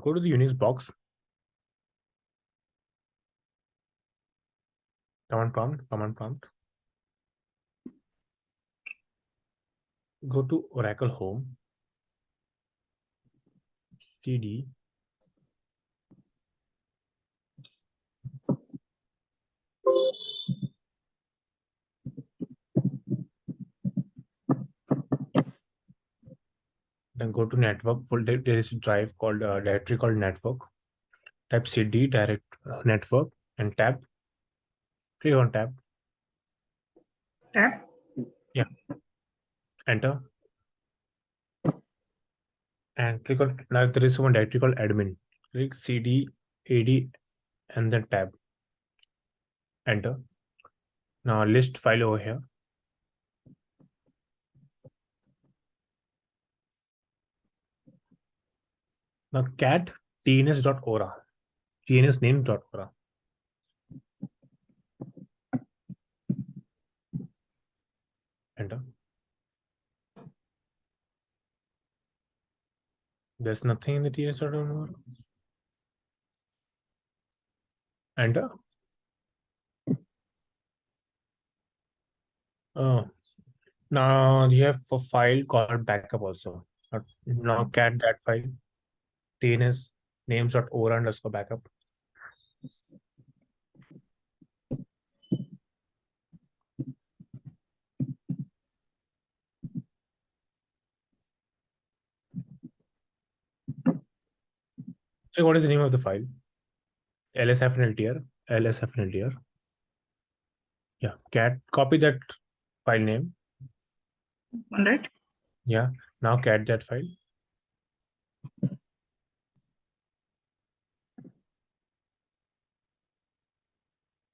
go to the Unix box. Command prompt. Go to Oracle Home. CD. Then go to network folder. There is a drive called directory called network. Type cd direct network and tab. Click on tab. Tab. Yeah. Enter. And click on, now there is one directory called admin. Click cd ad and then tab. Enter. Now list file over here. Now cat tns.ora. tns name.ora. Enter. There's nothing in the tns.ora. Enter. Oh, now you have a file called backup also. Now cat that file tns names.ora underscore backup. So what is the name of the file? lsfnltr. Yeah, cat copy that file name. All right. Yeah, now cat that file.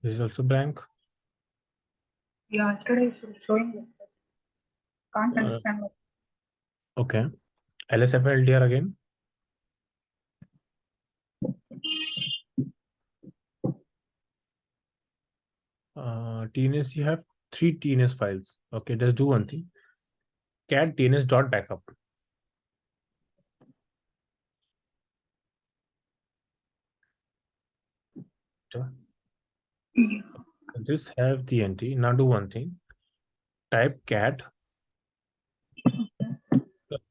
This is also blank. Yeah, yesterday is showing this. Can't understand what. Okay. lsfnltr again. TNS, you have 3 TNS files. Okay, let's do one thing. Cat tns.backup. This have the entry. Now do one thing. Type cat.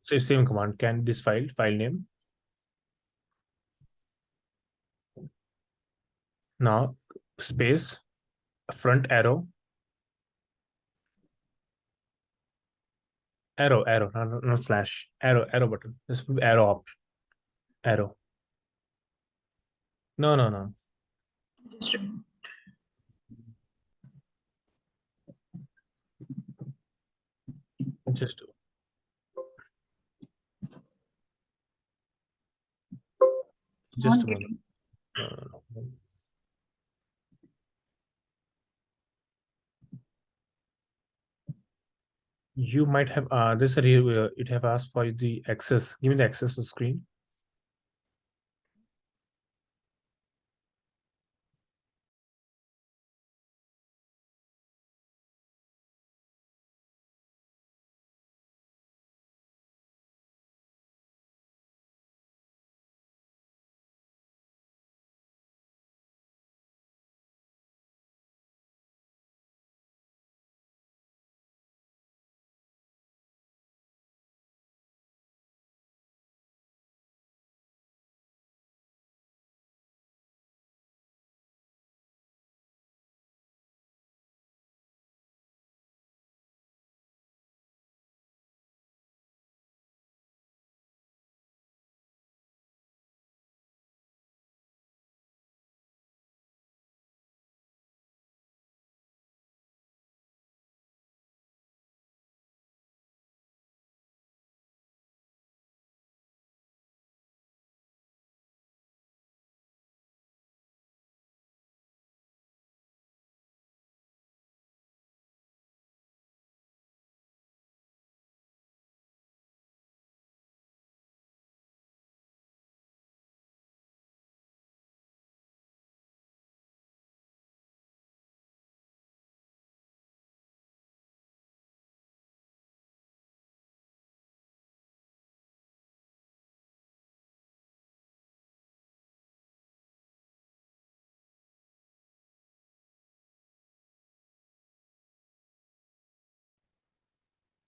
Same command. Can this file name. Now space front arrow. Arrow, not slash. Arrow button. This will be arrow option. Arrow. No. Just a moment. No. You might have this it have asked for the access. Give me the access to screen.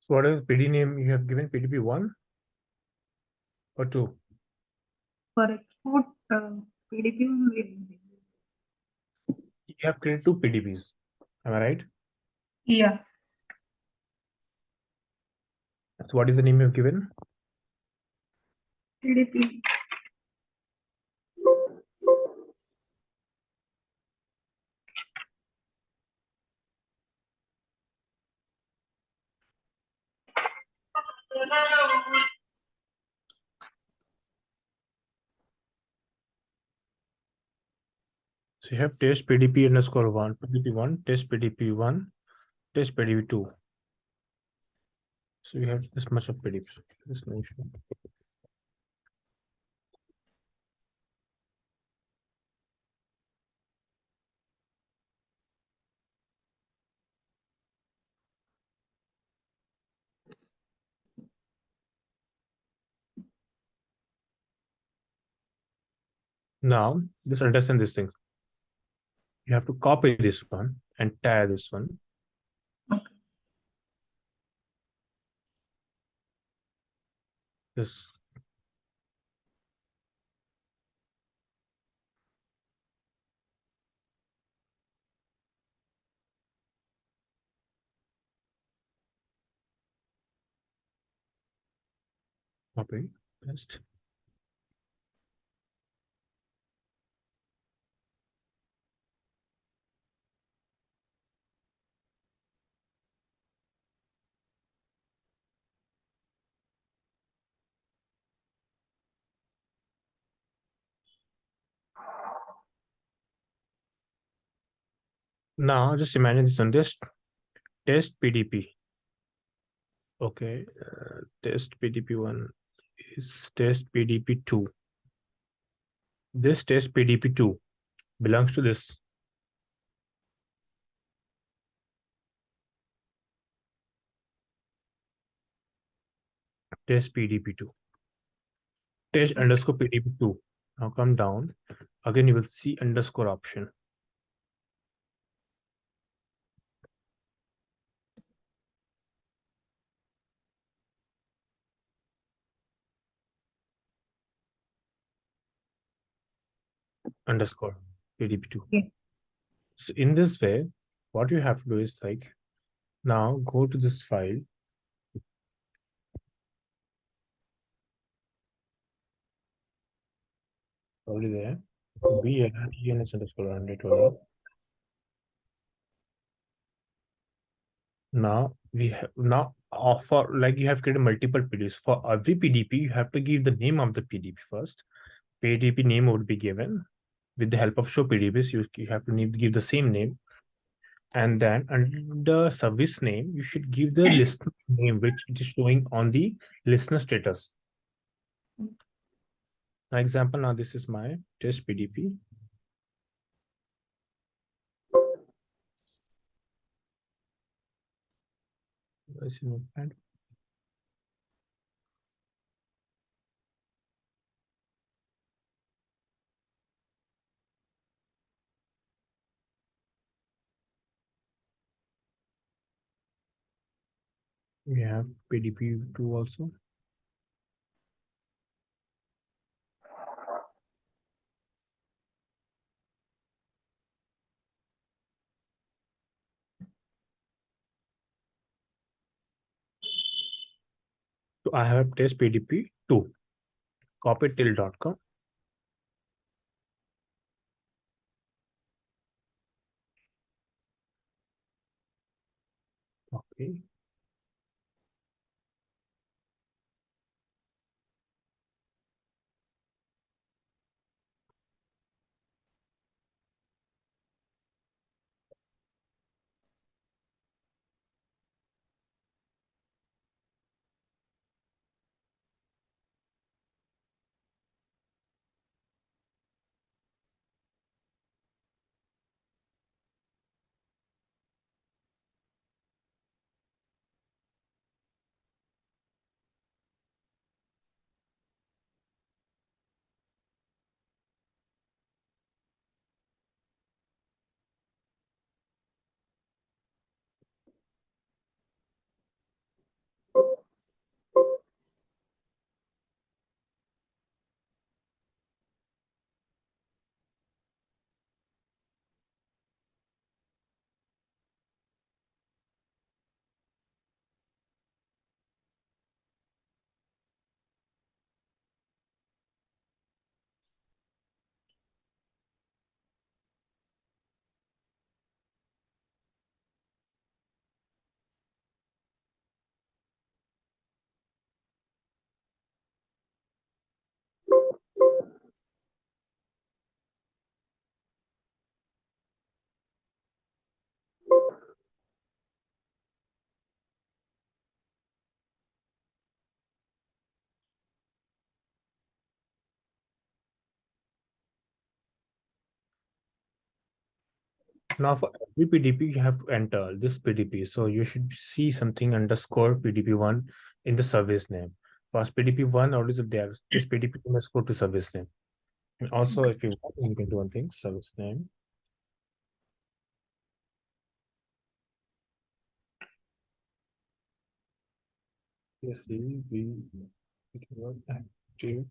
So what is PD name you have given? PDP1 or 2? For export, PDP will. You have created 2 PDPs. Am I right? Yeah, So what is the name you have given? PDP. So you have test PDP underscore 1, PDP1, test PDP1, test PDP2. So you have this much of PDPs. This no issue. Now, just understand this thing. You have to copy this one and tag this one. Okay. This copy, paste. Now just imagine this one. This test PDP. Okay, test PDP1 is test PDP2. This test PDP2 belongs to this test PDP2. Test underscore PDP2. Now come down. Again, you will see underscore option. Underscore PDP2. Yeah. So in this way, what you have to do is like, now go to this file. Probably there. BLTNS underscore 100. Now we have for like you have created multiple PDPs. For every PDP, you have to give the name of the PDP first. PDP name would be given with the help of show PDPs. You have to give the same name, and then under service name, you should give the listener name which is showing on the listener status. Now, example, now this is my test PDP. Where's your notepad? We have PDP2 also. So I have test PDP2. Copy till.com. Okay. Now for every PDP, you have to enter this PDP. So you should see something underscore PDP1 in the service name. First PDP1 always there. This PDP underscore to service name. And also, if you want, you can do one thing, service name. Yes, we active.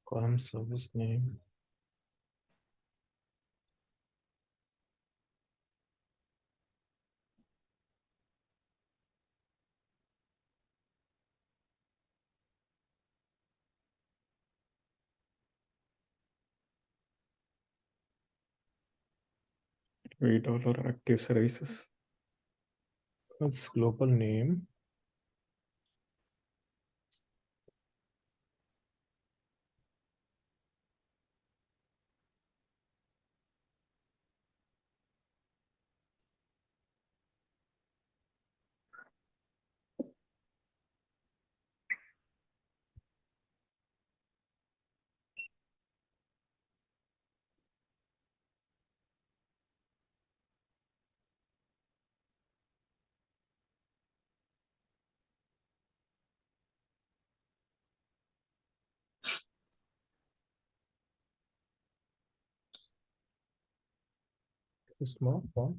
Column service name. Wait, all our active services. What's global name? Small font.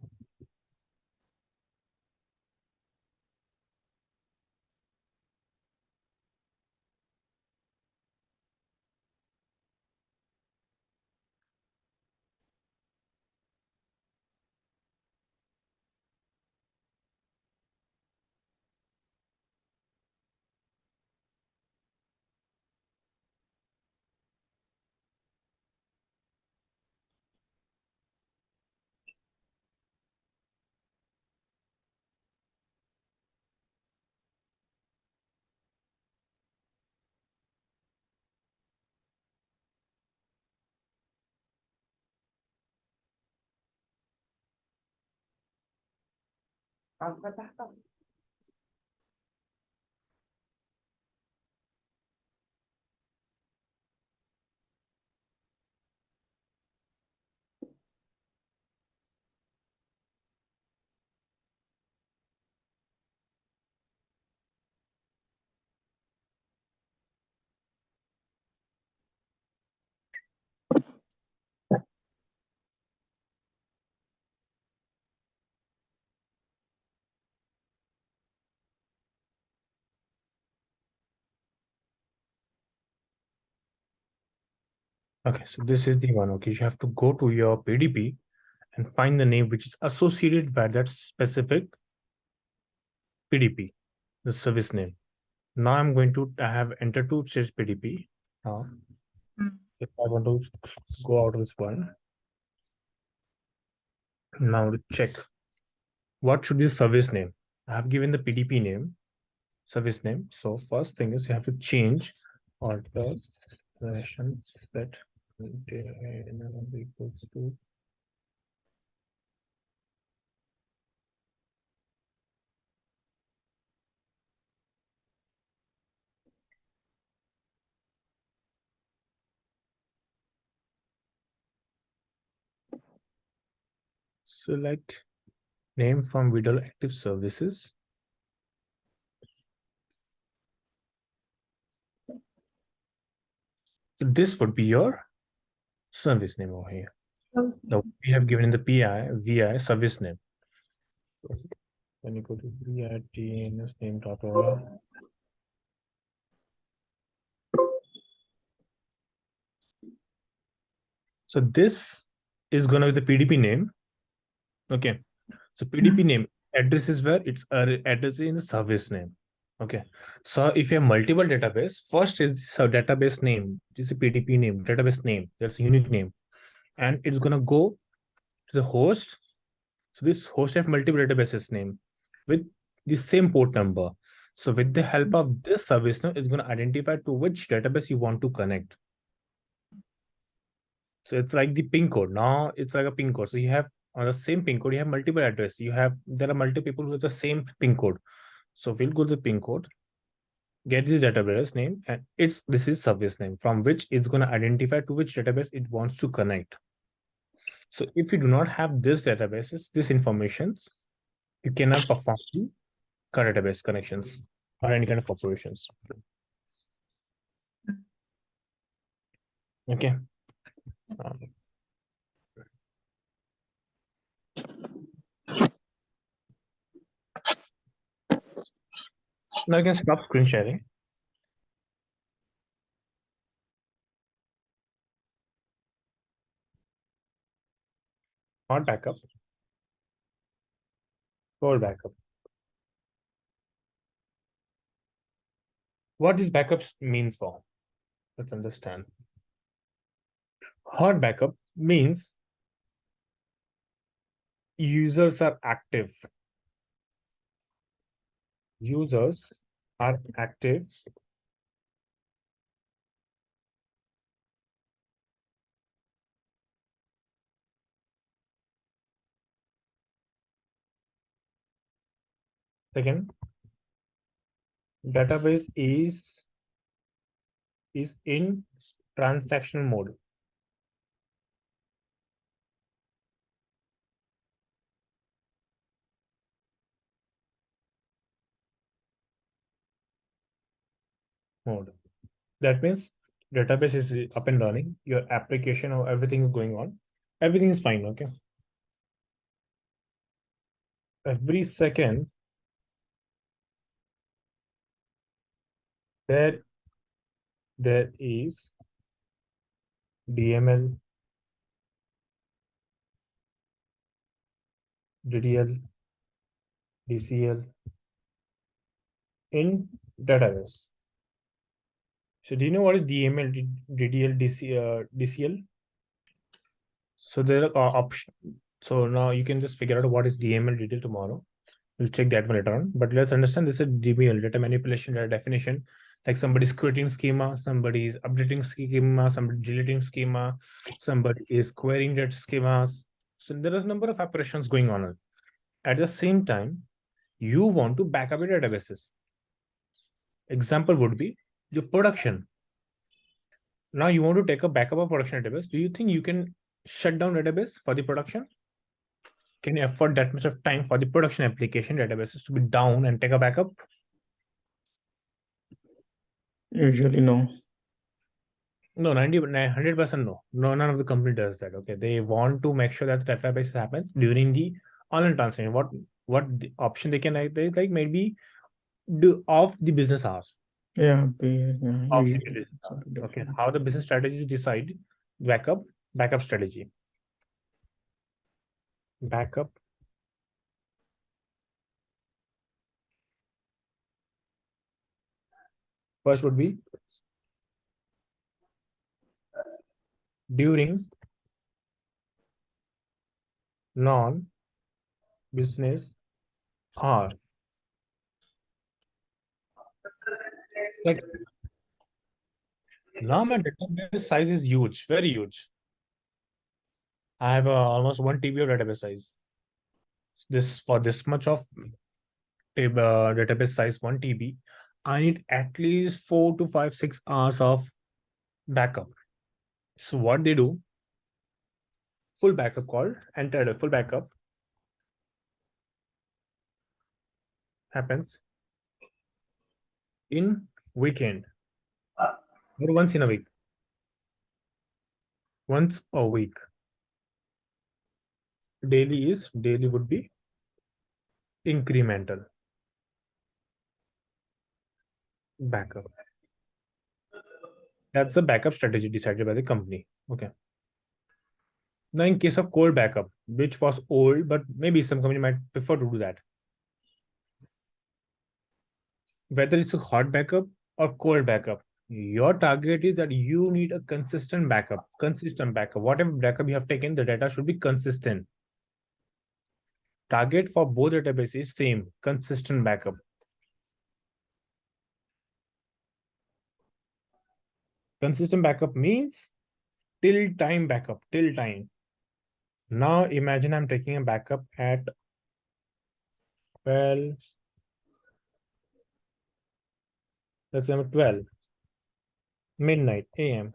Okay, so this is the one. Okay, you have to go to your PDP and find the name which is associated with that specific PDP, the service name. Now I'm going to have enter to change PDP. Now, if I want to go out of this one, now to check what should be the service name. I have given the PDP name, service name. So first thing is you have to change order relation set equals to select name from video active services. So this would be your service name over here. Now we have given in the VI service name. When you go to VI DNS name.org. So this is going to be the PDP name. Okay. So PDP name address is where its address in the service name. Okay. So if you have multiple database, first is database name. This is a PDP name, database name. That's a unique name. and it's gonna go to the host. So this host have multiple databases name with the same port number. So with the help of this service now, it's going to identify to which database you want to connect. So it's like the pin code. Now it's like a pin code. So you have on the same pin code, you have multiple address. There are multiple people with the same pin code. So we'll go to the pin code, get this database name, and this is service name from which it's going to identify to which database it wants to connect. So if you do not have this databases, this informations, you cannot perform the database connections or any kind of operations. Okay. Now you can stop screen sharing. Hot backup. Cold backup. What these backups means for? Let's understand. Hot backup means users are active. Users are active second, database is in transactional mode. That means database is up and running, your application or everything is going on, everything is fine. Okay. Every second there is DML, DDL, DCL in database. So do you know what is DML, DDL, DCL? So there are options. So now you can just figure out what is DML, DDL tomorrow. We'll check that one later on. But let's understand this is DML, data manipulation, data definition. Like somebody's creating schema, somebody is updating schema, somebody deleting schema, somebody is querying that schemas. So there is a number of operations going on. At the same time, you want to back up your databases. Example would be your production. Now you want to take a backup of production database. Do you think you can shut down database for the production? Can you afford that much of time for the production application databases to be down and take a backup? Usually no. No, 100% no. No, none of the company does that. Okay, they want to make sure that the database happens during the online transaction. What the option they can like maybe do off the business hours. Yeah, Off the business hours. Okay, how the business strategies decide backup strategy. Backup. First would be during non-business hour. Like now my database size is huge, very huge. I have almost 1 TB of database size. For this much of database size 1 TB, I need at least 4 to 5, 6 hours of backup. So what they do, full backup called, enter full backup happens in weekend or once in a week. Once a week. Daily would be incremental backup. That's the backup strategy decided by the company. Okay. Now, in case of cold backup, which was old, but maybe some company might prefer to do that. Whether it's a hot backup or cold backup, Your target is that you need a consistent backup. Whatever backup you have taken, the data should be consistent. Target for both databases is same, consistent backup. Consistent backup means till time backup, till time. Now imagine I'm taking a backup at 12, let's say 12 midnight AM.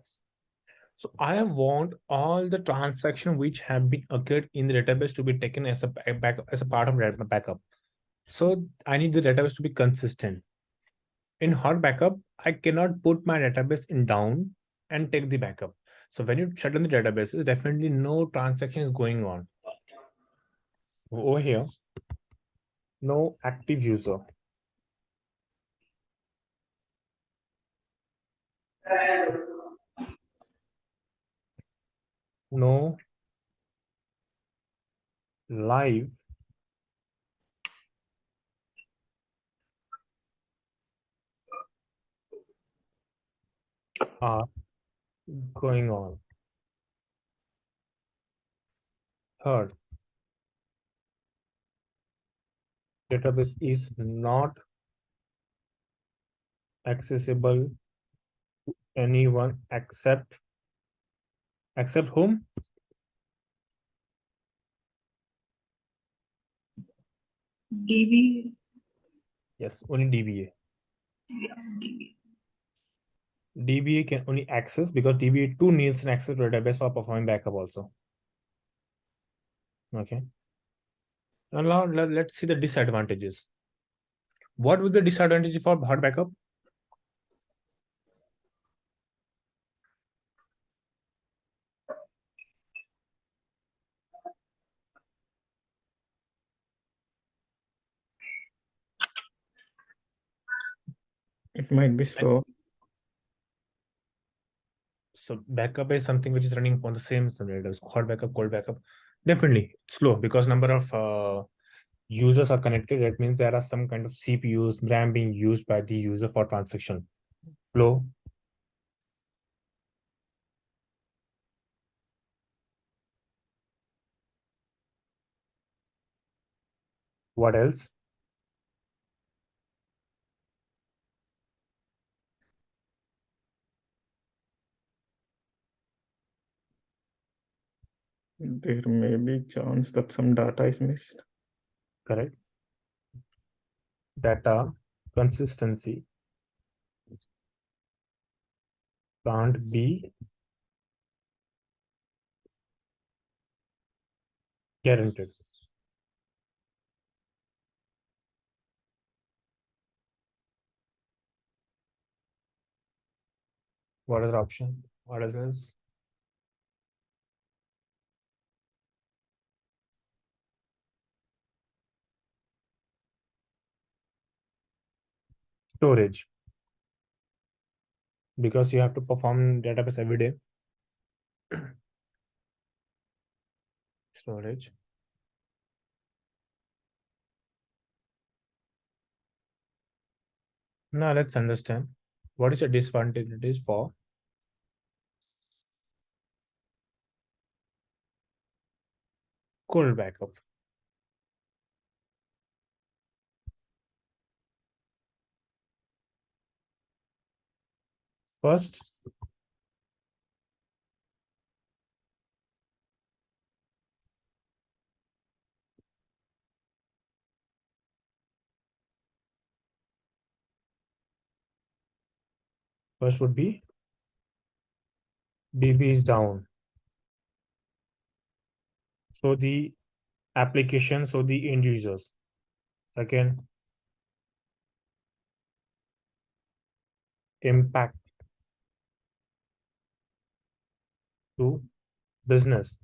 So I want all the transactions which have been occurred in the database to be taken as a backup, as a part of backup. So I need the database to be consistent. In hot backup, I cannot put my database in down and take the backup. So when you shut down the database, definitely no transaction is going on. Over here, no active user. No live are going on. Third, database is not accessible to anyone except whom? DB. Yes, only DBA. Yeah, DB. DBA can only access because DBA too needs an access to database for performing backup also. Okay. Now let's see the disadvantages. What would be the disadvantage for hot backup? It might be slow. So backup is something which is running on the same database. Hot backup, cold backup, definitely slow because number of users are connected. That means there are some kind of CPUs, RAM being used by the user for transaction. Slow. What else? There may be chance that some data is missed. Correct. Data consistency can't be guaranteed. What is the option? What is this? Storage. Because you have to perform database every day. Storage. Now let's understand what is the disadvantage for cold backup. First, would be DB is down. So the application, so the end users. Second, impact to business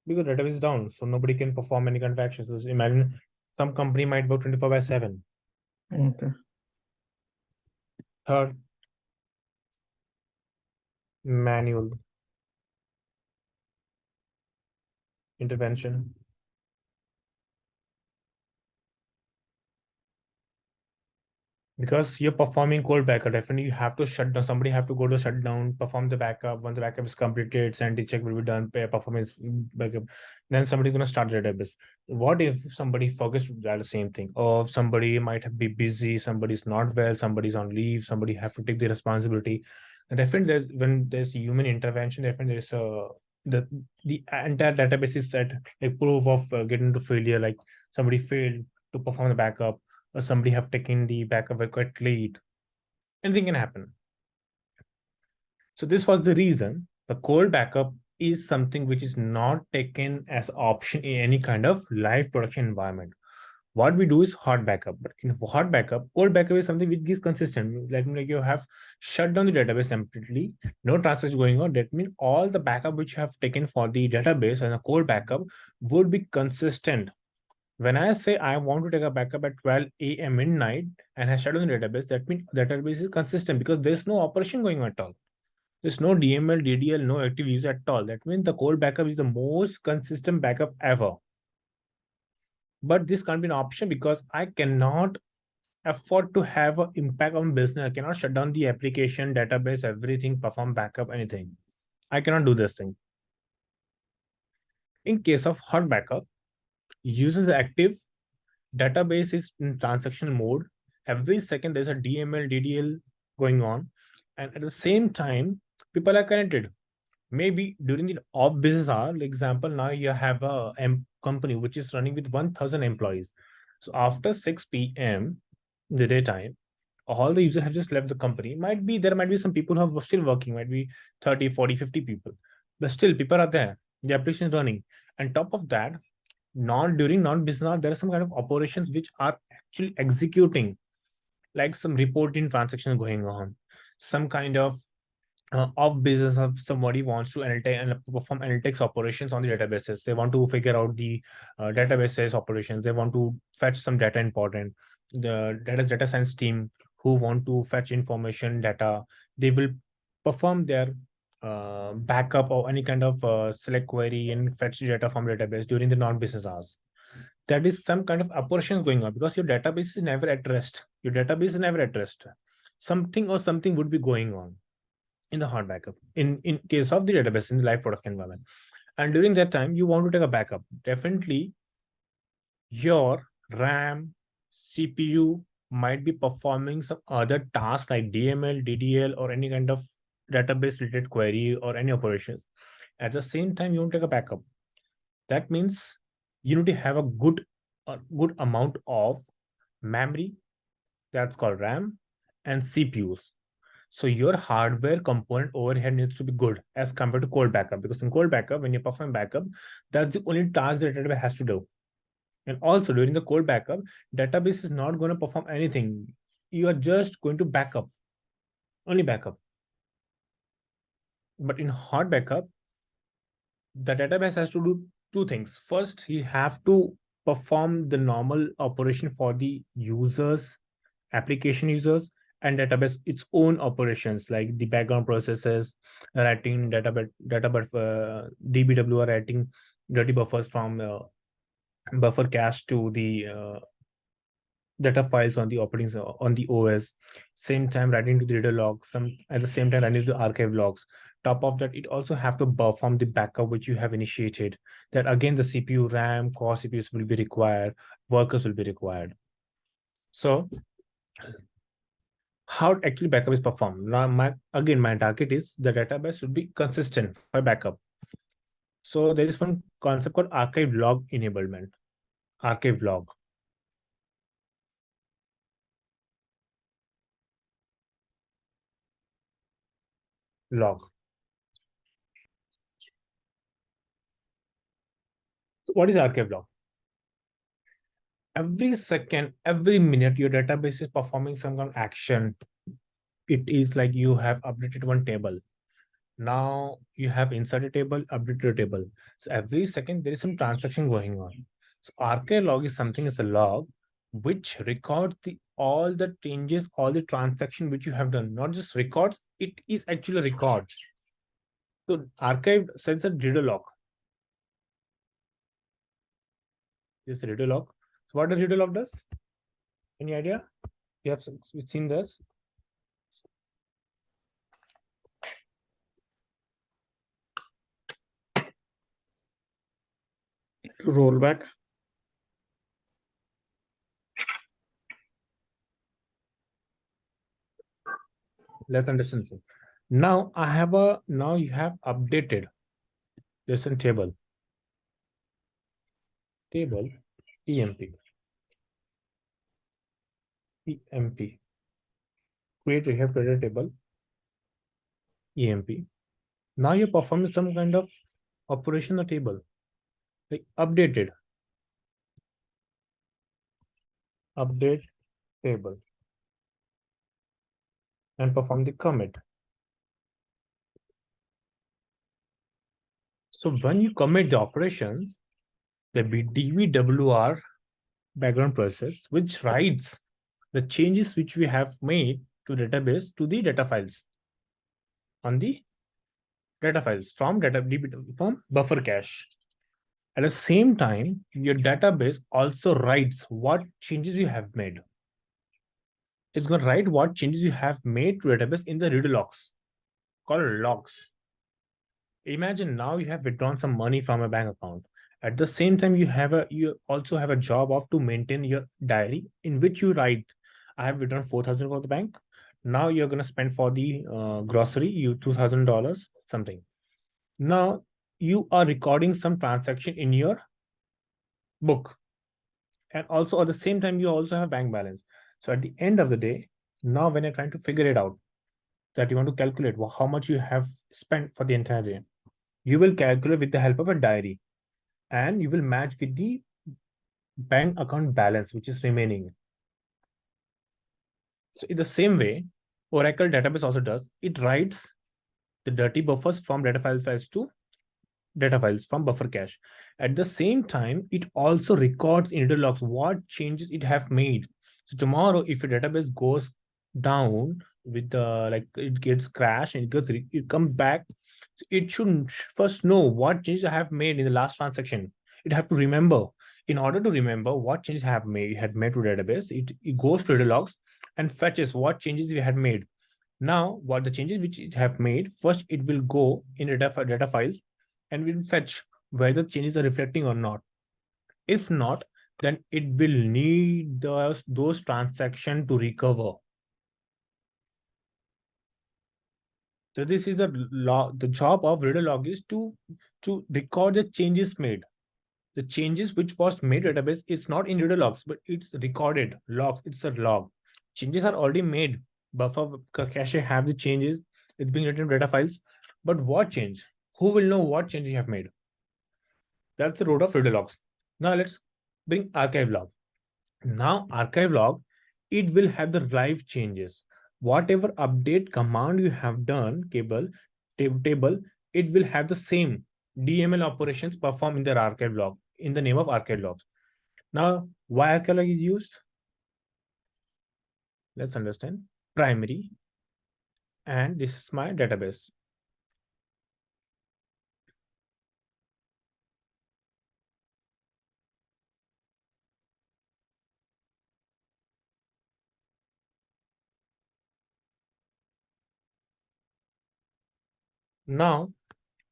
because database is down, so nobody can perform any kind of actions. So imagine some company might work 24/7. Okay. Third, manual intervention. Because you're performing cold backup, definitely you have to shut down. Somebody have to go to shutdown, perform the backup. Once the backup is completed, sanity check will be done, performance backup. Then somebody's gonna start the database. What if somebody forgets to do the same thing? Or somebody might be busy, somebody's not well, somebody's on leave, somebody have to take the responsibility. And definitely when there's human intervention, definitely there's the entire database is set a proof of getting to failure, like somebody failed to perform the backup, or somebody have taken the backup quite late. Anything can happen. So this was the reason the cold backup is something which is not taken as option in any kind of live production environment. What we do is hot backup, but in hot backup, cold backup is something which is consistent. Like you have shut down the database completely, no transaction going on. That means all the backup which you have taken for the database and a cold backup would be consistent. When I say I want to take a backup at 12 a.m. midnight and I shut down the database, that means the database is consistent because there's no operation going on at all. There's no DML, DDL, no active user at all. That means the cold backup is the most consistent backup ever. But this can't be an option because I cannot afford to have an impact on business. I cannot shut down the application, database, everything, perform backup, anything. I cannot do this thing. In case of hot backup, users active, database is in transaction mode. Every second there's a DML, DDL going on. And at the same time, people are connected. Maybe during the off business hour, like example, now you have a company which is running with 1,000 employees. So after 6 p.m. the daytime, all the users have just left the company. There might be some people who are still working, might be 30, 40, 50 people. But still people are there. The application is running. And top of that, during non-business hour, there are some kind of operations which are actually executing, like some reporting transaction going on, some kind of of business of somebody wants to perform analytics operations on the databases. They want to figure out the databases operations. They want to fetch some data important. The data science team who want to fetch information data, they will perform their backup or any kind of select query and fetch data from database during the non-business hours. That is some kind of operations going on because your database is never at rest. Your database is never at rest. Something would be going on in the hot backup in case of the database in the live production environment. And during that time, you want to take a backup. Definitely, your RAM, CPU might be performing some other tasks like DML, DDL, or any kind of database related query or any operations. At the same time, you want to take a backup. That means you need to have a good amount of memory, that's called RAM, and CPUs. So your hardware component overhead needs to be good as compared to cold backup, because in cold backup, when you perform backup, that's the only task the database has to do. And also during the cold backup, database is not going to perform anything. You are just going to backup, only backup. But in hot backup, the database has to do two things. First, he have to perform the normal operation for the users, application users, and database its own operations like the background processes, writing DBW, writing dirty buffers from buffer cache to the data files on the operating on the OS. Same time writing to the reader logs. At the same time writing to the archive logs. Top of that, it also have to perform the backup which you have initiated. That again, the CPU, RAM, core CPUs will be required. Workers will be required. So how actually backup is performed. Now, my target is the database should be consistent for backup. So there is one concept called archive log enablement. Archive log. Log. So what is archive log? Every second, every minute, your database is performing some kind of action. It is like you have updated one table. Now you have inserted a table, updated a table. So every second there is some transaction going on. So archive log is something as a log which records all the changes, all the transaction which you have done. Not just records, it is actually records. So archive sends a reader log. This reader log. So what the reader log does? Any idea? You have seen this? Roll back. Let's understand. Now you have updated this in table emp create. You have created a table emp. Now you're performing some kind of operation on the table, like update table and perform the commit. So when you commit the operation, there be dbwr background process, which writes the changes which we have made to database to the data files on the data files from from buffer cache. At the same time, your database also writes what changes you have made. It's going to write what changes you have made to database in the read logs, called logs. Imagine now you have withdrawn some money from a bank account. At the same time, you also have a job of to maintain your diary in which you write, I have withdrawn 4,000 for the bank. Now you're going to spend for the grocery, you $2,000 something. Now you are recording some transaction in your book, and also at the same time you also have bank balance. So at the end of the day, now when you're trying to figure it out, that you want to calculate how much you have spent for the entire day, you will calculate with the help of a diary, and you will match with the bank account balance which is remaining. So in the same way, Oracle database also does. It writes the dirty buffers from data files to data files from buffer cache. At the same time, it also records in data logs what changes it have made. So tomorrow, if your database goes down with the like it gets crashed and it comes back, it should first know what changes I have made in the last transaction. It have to remember. In order to remember what changes had made to database, it goes to data logs and fetches what changes we had made. Now, what the changes which it have made, first it will go in data files and will fetch whether changes are reflecting or not. If not, then it will need those transactions to recover. So this is the job of reader log is to record the changes made. The changes which was made database is not in reader logs, but it's recorded logs. It's a log. Changes are already made. Buffer cache have the changes. It's being written in data files. But what change? Who will know what change you have made? That's the root of reader logs. Now let's bring archive log. Now archive log, it will have the live changes. Whatever update command you have done, table, it will have the same DML operations performed in their archive log in the name of archive logs. Now, why archive log is used? Let's understand. Primary, and this is my database. Now,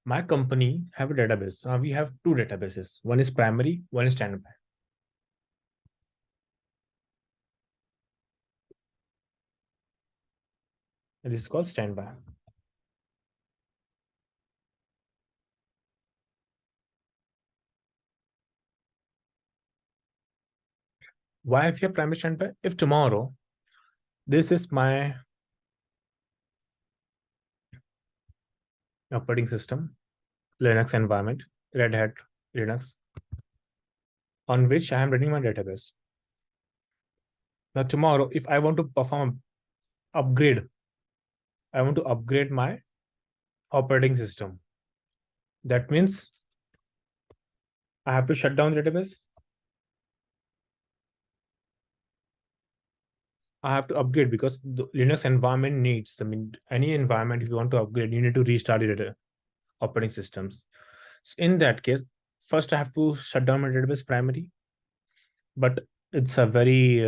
my company have a database. We have two databases. One is primary, one is standby. This is called standby. Why if you have primary standby? If tomorrow, this is my operating system, Linux environment, Red Hat Linux, on which I am running my database. Now tomorrow, if I want to perform upgrade, I want to upgrade my operating system. That means I have to shut down the database. I have to upgrade because the Linux environment needs, any environment, if you want to upgrade, you need to restart your operating systems. So in that case, first I have to shut down my database primary. But it's a very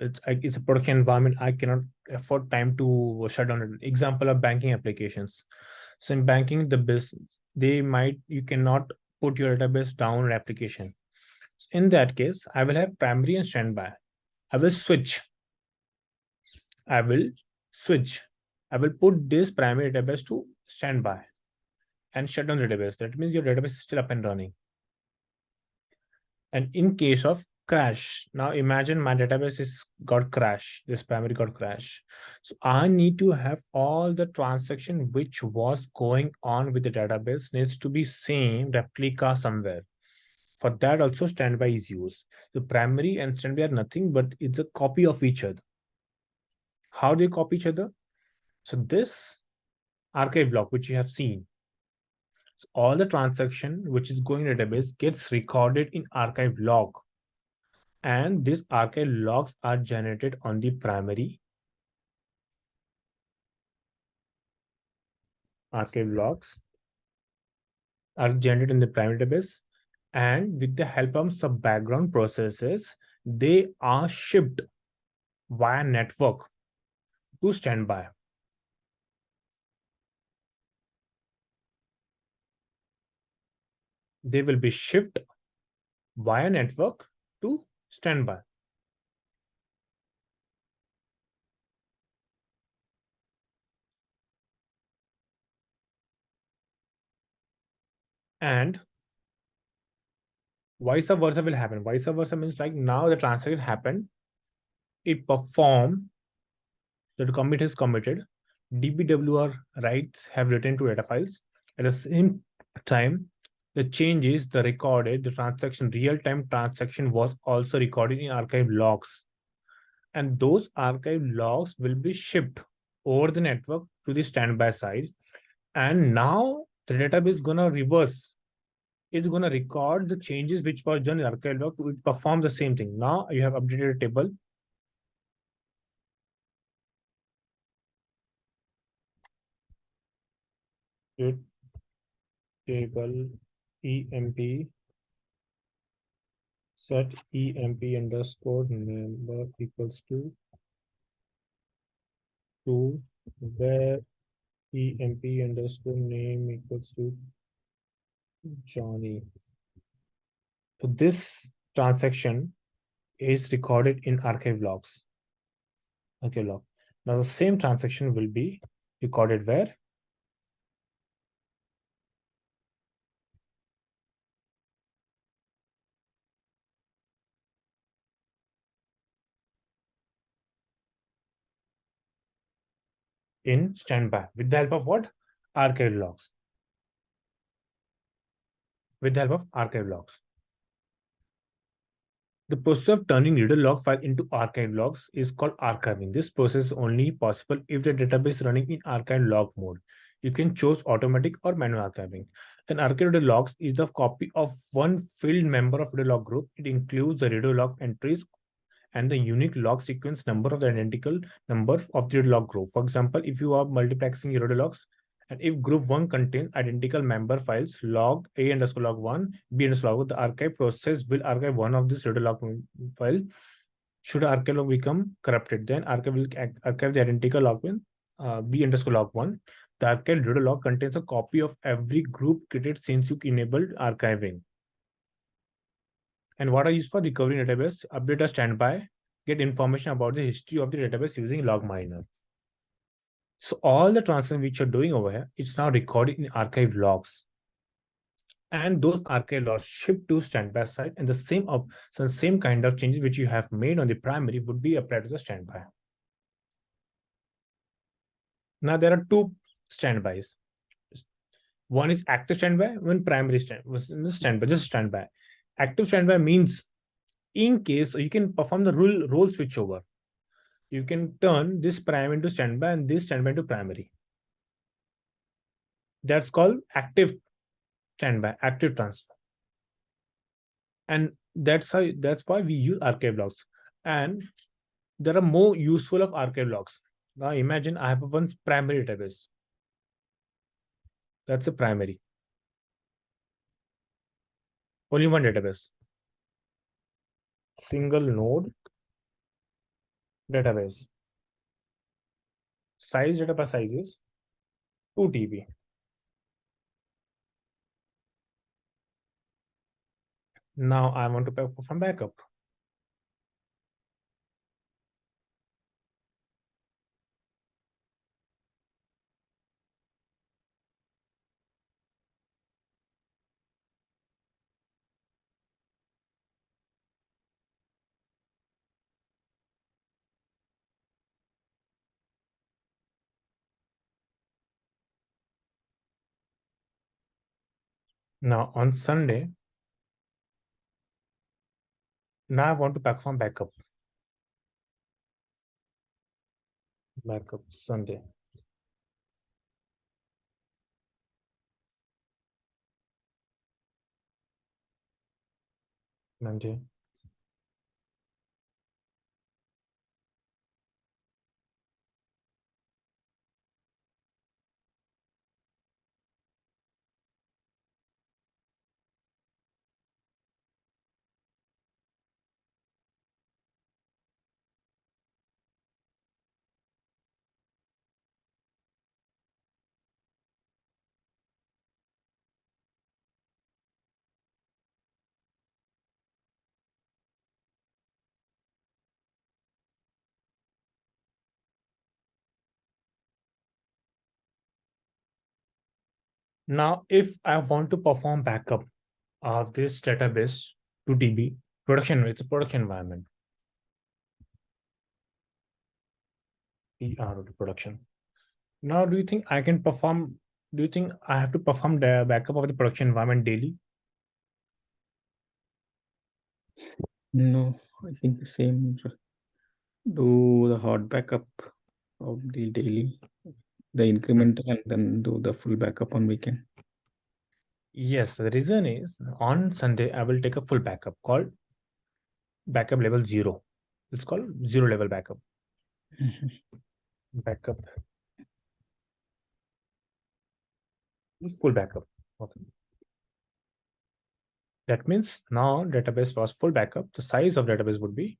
it's a production environment. I cannot afford time to shut down it. Example of banking applications. So in banking, you cannot put your database down an application. In that case, I will have primary and standby. I will switch. I will switch. I will put this primary database to standby and shut down the database. That means your database is still up and running. And in case of crash, now imagine my database is got crash, this primary got crash. So I need to have all the transaction which was going on with the database needs to be same replica somewhere. For that also standby is used. The primary and standby are nothing but it's a copy of each other. How do you copy each other? So this archive log which you have seen, so all the transaction which is going in database gets recorded in archive log. And these archive logs are generated on the primary. Archive logs are generated in the primary database, and with the help of some background processes, they are shipped via network to standby. They will be shipped via network to standby. And vice versa will happen. Vice versa means like now the transaction happened, it performed, the commit is committed, DBWR writes have written to data files. At the same time, the changes, the recorded, the transaction, real-time transaction was also recorded in archive logs. And those archive logs will be shipped over the network to the standby side. And now the database is gonna reverse. It's gonna record the changes which was done in archive log to perform the same thing. Now you have updated a table. Table emp set emp underscore member equals to where emp underscore name equals to Johnny. So this transaction is recorded in archive logs. Okay, log. Now the same transaction will be recorded where? In standby with the help of what? Archive logs. With the help of archive logs. The process of turning reader log file into archive logs is called archiving. This process is only possible if the database is running in archive log mode. You can choose automatic or manual archiving. An archive reader logs is a copy of one field member of reader log group. It includes the reader log entries and the unique log sequence number of the identical number of the log group. For example, if you are multiplexing your logs, and if group 1 contains identical member files, log A underscore log 1, B underscore log 1, the archive process will archive one of this log file. Should archive log become corrupted, then archive will archive the identical log in B underscore log 1. The archive log contains a copy of every group created since you enabled archiving. And what are used for recovering database? Update a standby, get information about the history of the database using log miner. So all the transactions which you're doing over here, it's now recorded in archive logs. And those archive logs shipped to standby side, and the same kind of changes which you have made on the primary would be applied to the standby. Now there are two standbys. One is active standby, one primary standby, just standby. Active standby means in case you can perform the role switchover. You can turn this primary into standby and this standby into primary. That's called active standby, active transfer. And that's why we use archive logs. And there are more useful of archive logs. Now imagine I have one primary database. That's a primary. Only one database. single node database. Database size is 2 TB. Now I want to perform backup. Now on Sunday, now I want to perform backup. Backup Sunday. Monday. Now, if I want to perform backup of this database to DB production, it's a production environment. PR to production. Now, do you think I can perform? Do you think I have to perform the backup of the production environment daily? No, I think the same. Do the hot backup of the daily, the incremental, and then do the full backup on weekend. Yes, the reason is on Sunday, I will take a full backup called backup level 0. It's called 0 level backup. Backup. Full backup. Okay. That means now database was full backup. The size of database would be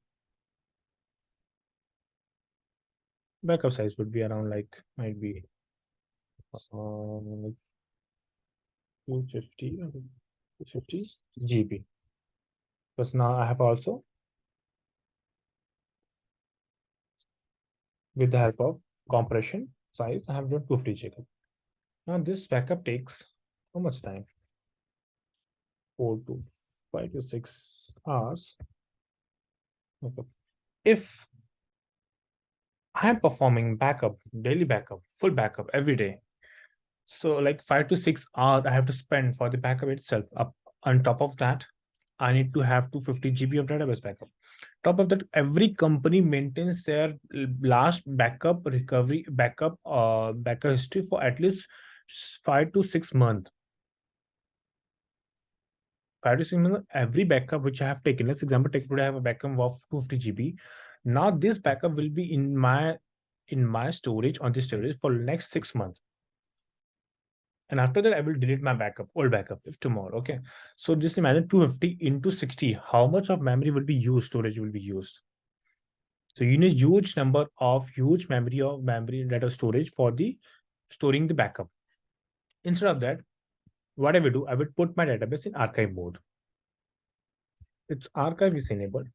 backup size would be around like might be 250 GB. Because now I have also, with the help of compression size, I have done 250 GB. Now this backup takes how much time? 4 to 5 to 6 hours. Okay. If I am performing backup, daily backup, full backup every day, so like 5 to 6 hours I have to spend for the backup itself. Up on top of that, I need to have 250 GB of database backup. Top of that, every company maintains their last backup recovery backup history for at least 5 to 6 months. 5 to 6 months, every backup which I have taken. Let's example, take today I have a backup of 250 GB. Now this backup will be in my storage on this storage for next 6 months. And after that, I will delete my backup, old backup, if tomorrow. Okay. So just imagine 250 into 60. How much of memory will be used, storage will be used. So you need huge number of huge memory data storage for the storing the backup. Instead of that, what I will do, I will put my database in archive mode. Its archive is enabled.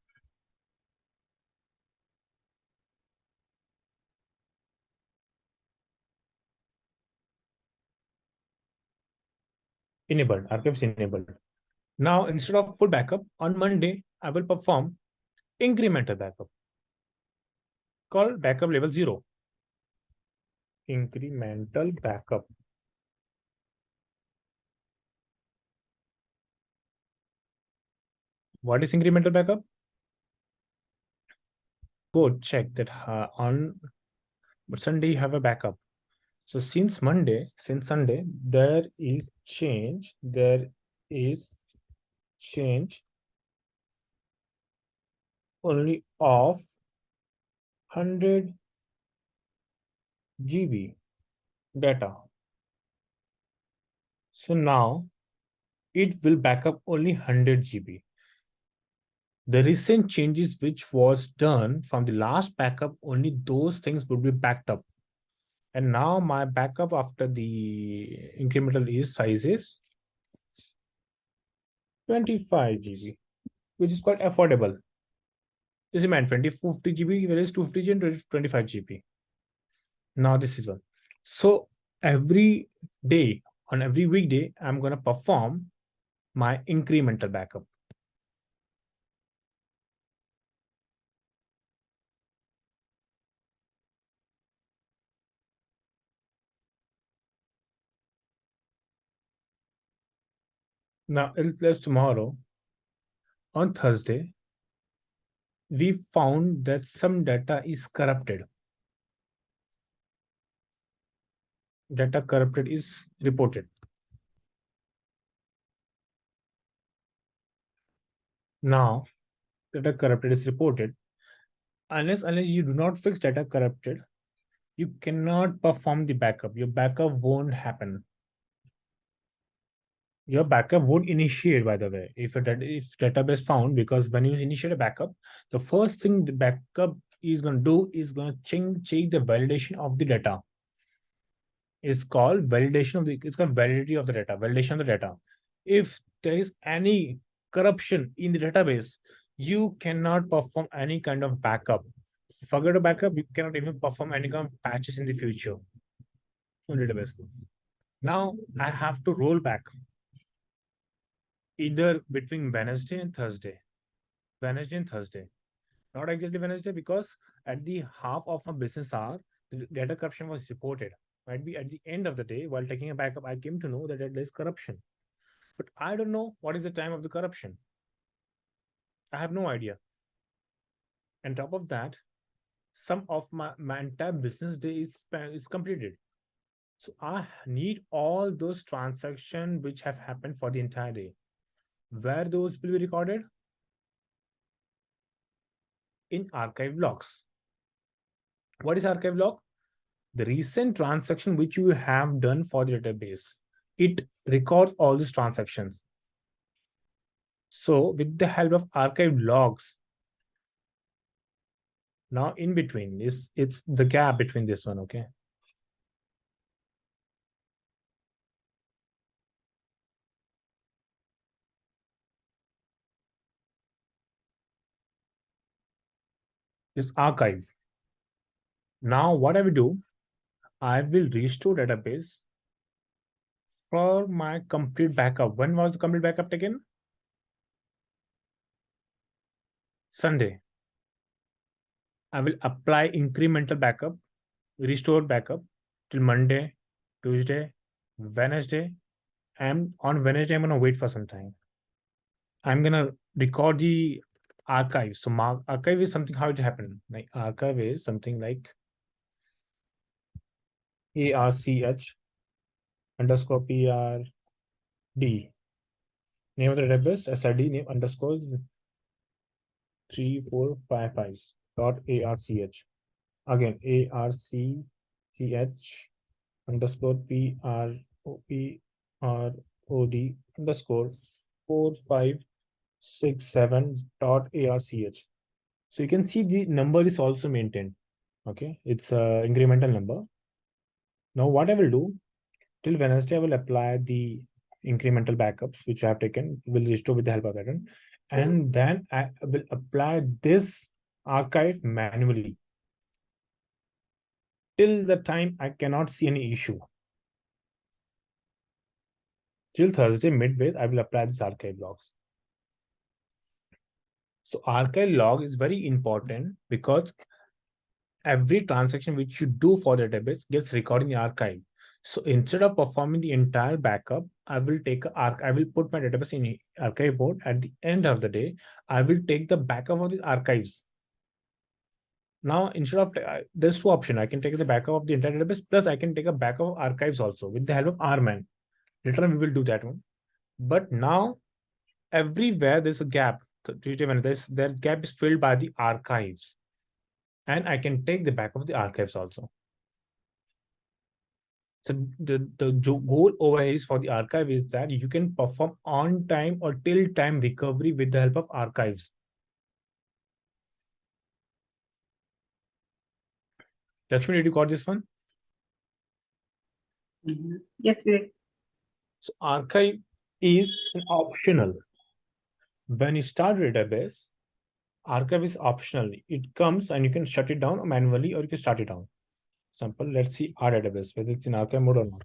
Archive is enabled. Now, instead of full backup, on Monday, I will perform incremental backup called backup level 0. Incremental backup. What is incremental backup? Go check that on Sunday you have a backup. So since Sunday, there is change only of 100 GB data. So now it will back up only 100 GB. the recent changes which was done from the last backup, only those things would be backed up. And now my backup after the incremental size is 25 GB, which is quite affordable. This is meant 50 GB, whereas 250 GB and 25 GB. Now this is one. So every day, on every weekday, I'm going to perform my incremental backup. Now, let's tomorrow, on Thursday, we found that some data is corrupted. Data corrupted is reported. Now, data corrupted is reported. Unless you do not fix data corrupted, you cannot perform the backup. Your backup won't happen. Your backup won't initiate, by the way, if database found, because when you initiate a backup, the first thing the backup is going to do is going to check the validation of the data. It's called validation of the, it's called validity of the data, validation of the data. If there is any corruption in the database, you cannot perform any kind of backup. Forget a backup, you cannot even perform any kind of patches in the future on database. Now I have to roll back either between Wednesday and Thursday. Wednesday and Thursday. Not exactly Wednesday, because at the half of my business hour, the data corruption was reported. Might be at the end of the day, while taking a backup, I came to know that there is corruption. But I don't know what is the time of the corruption. I have no idea. On top of that, some of my entire business day is completed. So I need all those transactions which have happened for the entire day. Where those will be recorded? In archive logs. What is archive log? The recent transaction which you have done for the database. It records all these transactions. So with the help of archive logs, now in between this, it's the gap between this one, okay? This archive. Now what I will do, I will restore database for my complete backup. When was the complete backup taken? Sunday. I will apply incremental backup, restore backup till Monday, Tuesday, Wednesday. And on Wednesday, I'm going to wait for some time. I'm going to record the archive. So archive is something, how it happened. Like archive is something like ARCH underscore PRD. Name of the database, SID name underscore 3455 dot ARCH. Again, ARCH underscore PROD underscore 4567.ARCH. So you can see the number is also maintained. Okay, it's a incremental number. Now what I will do, till Wednesday, I will apply the incremental backups which I have taken, will restore with the help of that one. And then I will apply this archive manually till the time I cannot see any issue. Till Thursday midway, I will apply this archive logs. So archive log is very important because every transaction which you do for the database gets recorded in the archive. So instead of performing the entire backup, I will put my database in the archive board. At the end of the day, I will take the backup of the archives. Now, instead of there's two options. I can take the backup of the entire database, plus I can take a backup of archives also with the help of RMAN. Later on, we will do that one. But now, everywhere there's a gap. Tuesday, Wednesday, that gap is filled by the archives. And I can take the backup of the archives also. So the goal over here is for the archive is that you can perform on time or till time recovery with the help of archives. Lakshmi, did you got this one? Yes, Vivek. So archive is an optional. When you start a database, archive is optional. It comes and you can shut it down manually or you can start it down. Example, let's see our database, whether it's in archive mode or not.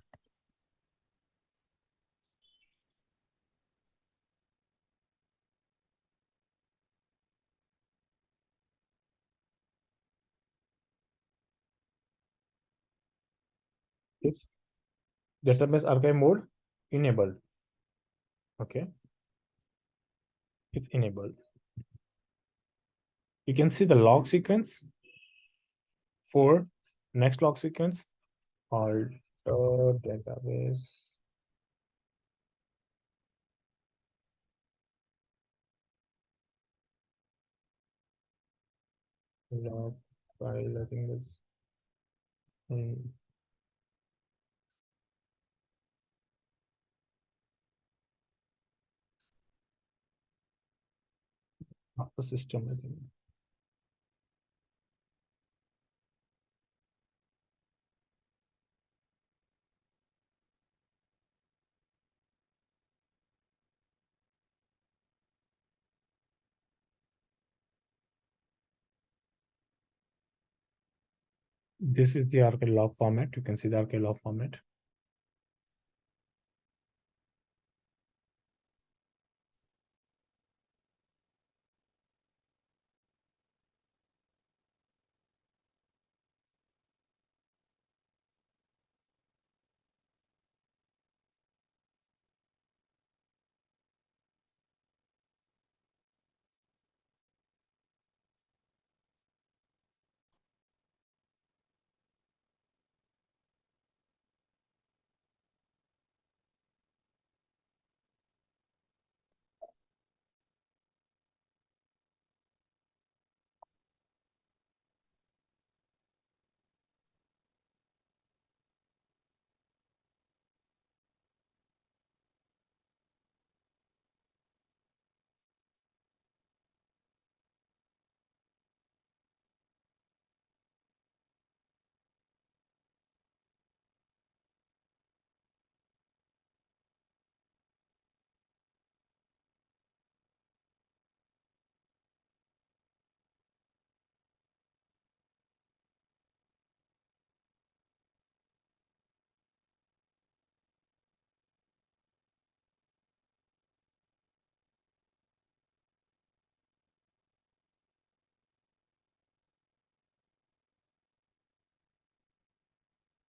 It's database archive mode enabled. Okay. It's enabled. You can see the log sequence for next log sequence called database log file. I think that's not the system. I think. This is the archive log format. You can see the archive log format.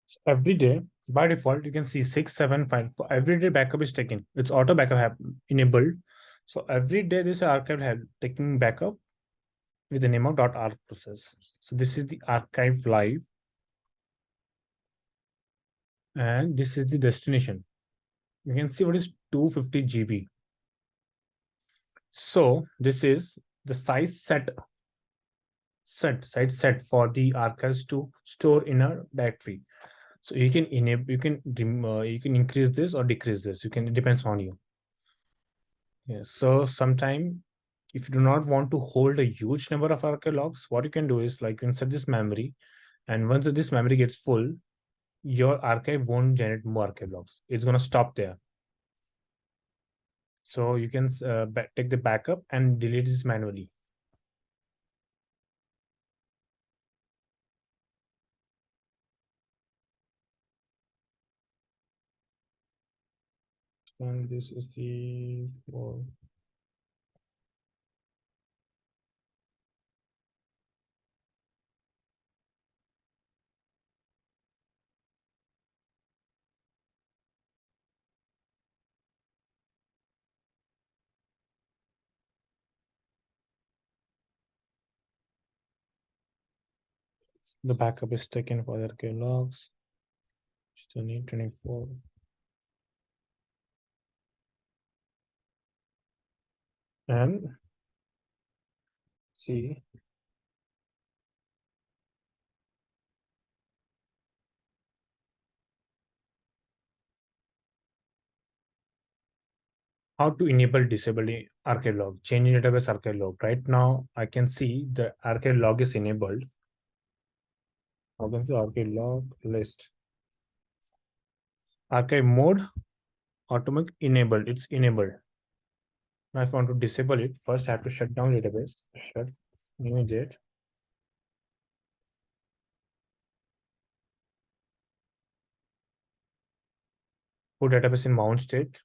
So every day, by default, you can see 6, 7 file. For every day backup is taken. It's auto backup enabled. So every day this archive have taking backup with the name of .arc process. So this is the archive live. And this is the destination. You can see what is 250 GB. So this is the size set for the archives to store in a directory. So you can enable, you can increase this or decrease this. It depends on you. Yeah. So sometime if you do not want to hold a huge number of archive logs, what you can do is like you can set this memory, and once this memory gets full, your archive won't generate more archive logs. It's gonna stop there. So you can take the backup and delete this manually. And this is the the backup is taken for the archive logs. 24. And see how to enable disable the archive log, change in database archive log. Right now, I can see the archive log is enabled. Against the archive log list. Archive mode, automatic enabled. It's enabled. Now, if I want to disable it, first I have to shut down database. Shut immediate. Put database in mount state.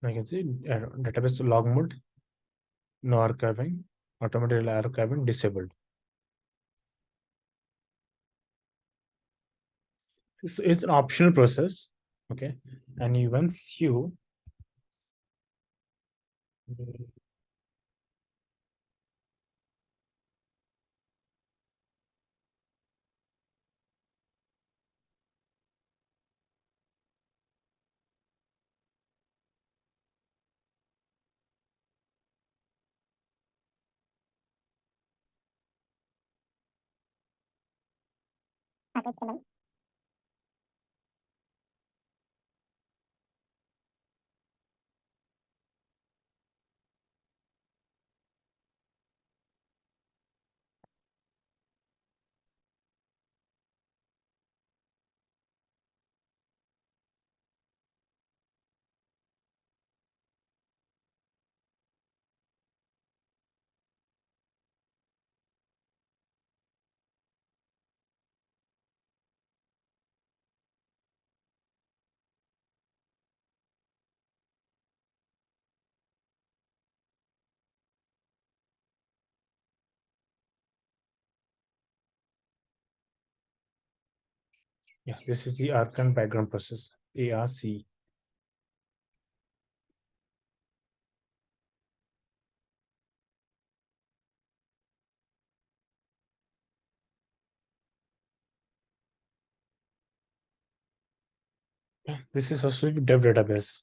I can see database log mode, no archiving, automatic archiving disabled. It's an optional process, okay? And once you yeah, this is the archive background process, ARC. This is also dev database.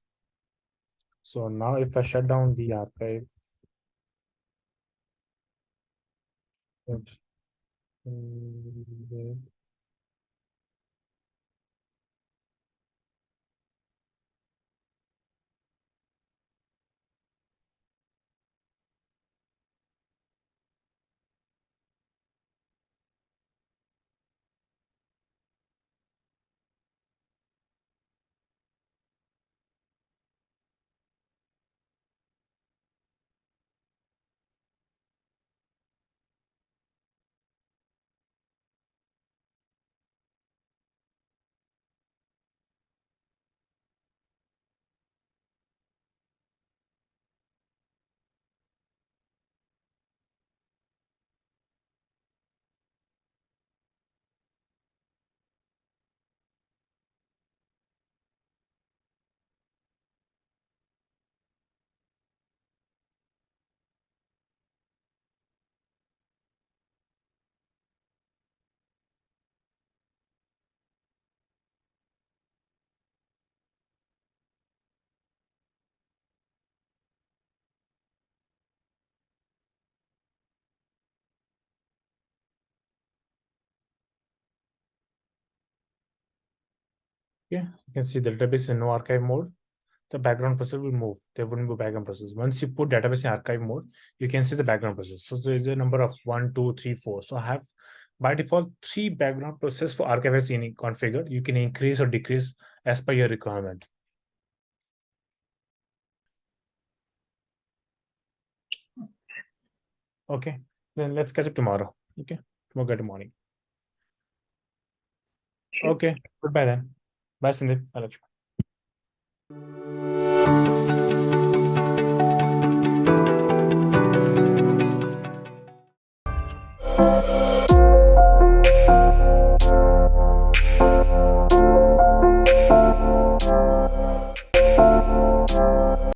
So now if I shut down the archive, yeah, you can see the database in no archive mode. The background process will move. There wouldn't be background process. Once you put database in archive mode, you can see the background process. So there is a number of 1, 2, 3, 4. So I have By default, 3 background process for archivist in configured. You can increase or decrease as per your requirement. Okay, then let's catch up tomorrow. Okay, tomorrow, good morning. Sure. Okay, goodbye then. Bye, Sandeep. Bye, Lakshmi.